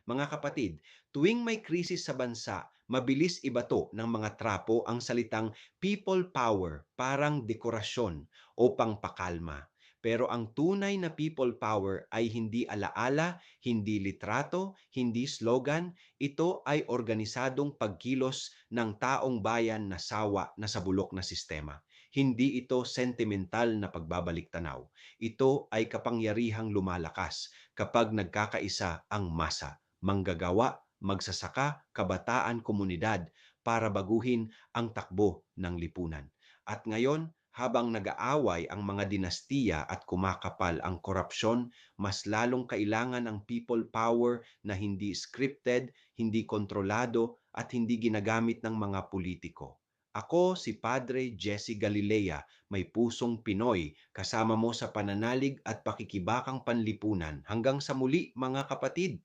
Mga kapatid, tuwing may krisis sa bansa, mabilis ibato ng mga trapo ang salitang people power, parang dekorasyon o pangpakalma. Pero ang tunay na people power ay hindi alaala, hindi litrato, hindi slogan, ito ay organisadong pagkilos ng taong bayan na sawa na sa bulok na sistema. Hindi ito sentimental na pagbabalik tanaw. Ito ay kapangyarihang lumalakas kapag nagkakaisa ang masa, manggagawa, magsasaka, kabataan, komunidad para baguhin ang takbo ng lipunan. At ngayon, habang nag-aaway ang mga dinastiya at kumakapal ang korupsyon, mas lalong kailangan ang people power na hindi scripted, hindi kontrolado at hindi ginagamit ng mga politiko. Ako si Padre Jesse Galilea, may pusong Pinoy, kasama mo sa pananalig at pakikibakang panlipunan. Hanggang sa muli mga kapatid!